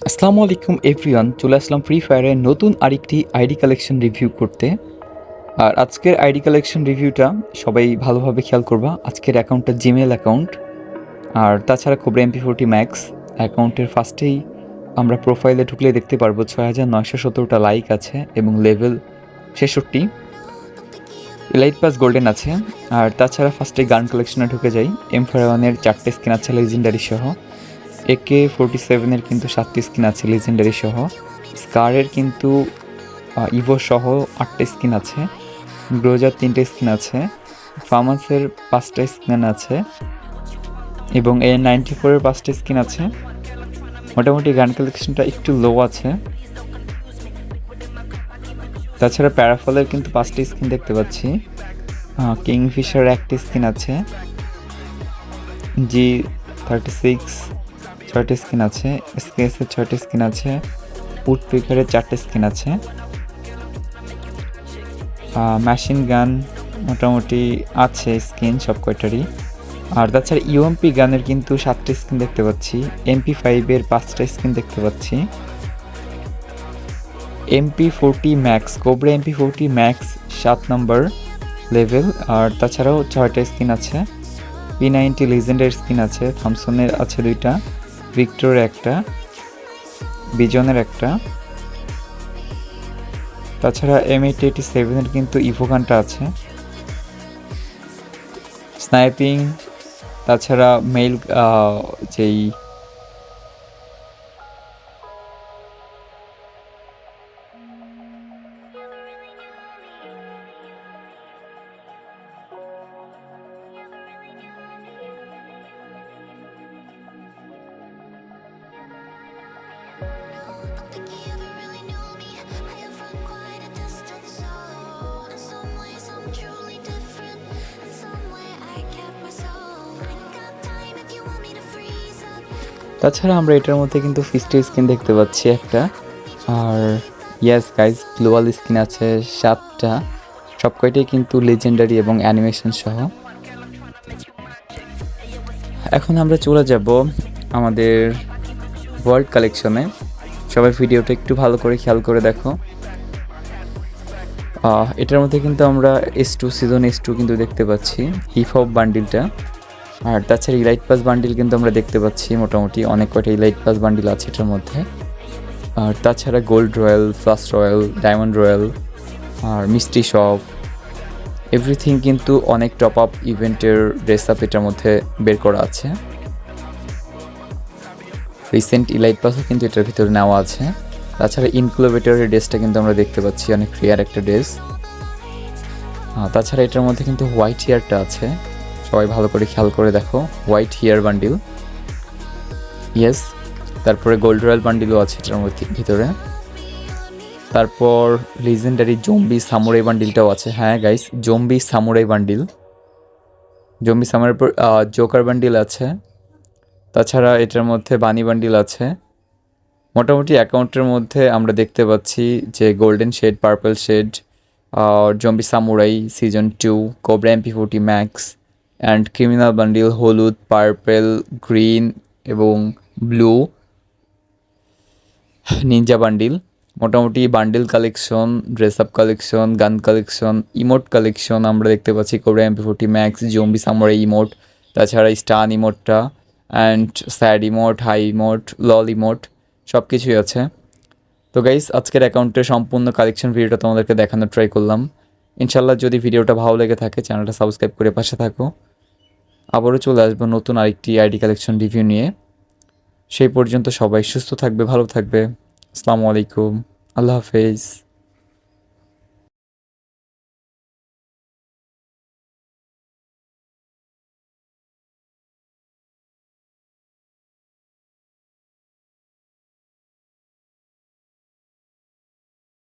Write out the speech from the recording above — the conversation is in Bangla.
আসসালামু আলাইকুম এভরিওয়ান, চলে আসলাম ফ্রি ফায়ারের নতুন আরেকটি আইডি কালেকশন রিভিউ করতে। আর আজকের আইডি কালেকশন রিভিউটা সবাই ভালোভাবে খেয়াল করবা। আজকের অ্যাকাউন্টটা জিমেল অ্যাকাউন্ট, আর তাছাড়া কোবরা MP40 ম্যাক্স অ্যাকাউন্টের ফার্স্টেই আমরা প্রোফাইলে ঢুকলে দেখতে পারবো 6917টা লাইক আছে এবং লেভেল 66, এলাইট পাস গোল্ডেন আছে। আর তাছাড়া ফার্স্টে গান কালেকশনে ঢুকে যাই, M41-এর 4টে স্কিন আছে লেজেন্ডারি সহ, AK-47-এর কিন্তু 7টি স্কিন আছে লেজেন্ডারি সহ, স্কারের কিন্তু ইভো সহ 8টে স্কিন আছে, গ্রোজার 3টে স্কিন আছে, ফার্মাসের 5টা স্কিন আছে এবং A94-এর 5টা স্কিন আছে। মোটামুটি গান কালেকশনটা একটু লো আছে। তাছাড়া প্যারাফলের কিন্তু 5টি স্কিন দেখতে পাচ্ছি, কিংফিশার 1টি স্কিন আছে, G36 6টি স্কিন আছে, SKS-এর 6টি স্কিন আছে, উডপিকারের 4টে স্কিন আছে, মেশিন গান মোটামুটি আছে স্কিন সব কয়টারই। আর তাছাড়া ইউএমপি গানের কিন্তু 7টি স্কিন দেখতে পাচ্ছি, MP5-এর 5টা স্কিন দেখতে পাচ্ছি, MP40 max cobra MP40 max 7 নম্বর লেভেল। আর তাছাড়াও 6টা স্কিন আছে, P90 লেজেন্ডের স্কিন আছে, থমসনের আছে 2টা, ভিক্টরের একটা, বিজনের একটা। তাছাড়া M887-এর কিন্তু ইভো গানটা আছে, স্নাইপিং, তাছাড়া মেল যেই তাছাড়া আমরা এটার মধ্যে কিন্তু ফিস্টের স্কিন দেখতে পাচ্ছি একটা। আর ইয়েস গাইজ, গ্লোবাল স্কিন আছে 7টা, সব কয়টাই কিন্তু লেজেন্ডারি এবং অ্যানিমেশন সহ। এখন আমরা চলে যাব আমাদের ওয়ার্ল্ড কালেকশনে। সবাই ভিডিওটা একটু ভালো করে খেয়াল করে দেখো। এটার মধ্যে কিন্তু আমরা S2 সিজন S2 কিন্তু দেখতে পাচ্ছি, হিপ হপ বান্ডিলটা। আর তাছাড়া ইলাইট পাস বান্ডিল কিন্তু আমরা দেখতে পাচ্ছি, মোটামুটি অনেক কয়টা ইলাইট পাস বান্ডিল আছে এটার মধ্যে। আর তাছাড়া gold royal, first royal, diamond royal আর মিস্ট্রি শপ, এভরিথিং কিন্তু অনেক টপ আপ ইভেন্টের ড্রেস আপ এটার মধ্যে বের করা আছে। রিসেন্ট ইলাইট পাসও কিন্তু এটার ভিতরে নেওয়া আছে। তাছাড়া ইনক্লোভেটরের ড্রেসটা কিন্তু আমরা দেখতে পাচ্ছি, অনেক রেয়ার একটা ড্রেস। তাছাড়া এটার মধ্যে কিন্তু হোয়াইট হেয়ারটা আছে, সবাই ভালো করে খেয়াল করে দেখো, হোয়াইট হেয়ার বান্ডিল। ইয়েস, তারপরে গোল্ড রয়্যাল বান্ডিলও আছে এটার মধ্যে ভিতরে। তারপর লিজেন্ডারি জম্বি সামুরাই বান্ডিলটাও আছে। হ্যাঁ guys, zombie samurai bundle, zombie samurai পর জোকার বান্ডিল আছে। তাছাড়া এটার মধ্যে বানি বান্ডিল আছে। মোটামুটি অ্যাকাউন্টের মধ্যে আমরা দেখতে পাচ্ছি যে golden shade, purple shade, zombie samurai season 2, cobra MP40 max and criminal bundle, হলুদ, পার্পেল, গ্রিন এবং ব্লু, নিনজা বান্ডিল। মোটামুটি bundle collection, dress up collection, gun collection, emote collection আমরা দেখতে পাচ্ছি cobra MP40 max, zombie samurai emote, তাছাড়া স্টান ইমোটটা and sad emote, hi emote, LOL emote, সব কিছুই আছে। তো গাইস, আজকের অ্যাকাউন্টের সম্পূর্ণ কালেকশন ভিডিওটা তোমাদেরকে দেখানোর ট্রাই করলাম। ইনশাল্লাহ যদি ভিডিওটা ভালো লেগে থাকে চ্যানেলটা সাবস্ক্রাইব করে পাশে থাকো। আবারও চলে আসবো নতুন আরেকটি আইডি কালেকশন রিভিউ নিয়ে। সেই পর্যন্ত সবাই সুস্থ থাকবে, ভালো থাকবে। আসসালামু আলাইকুম, আল্লাহ হাফেজ।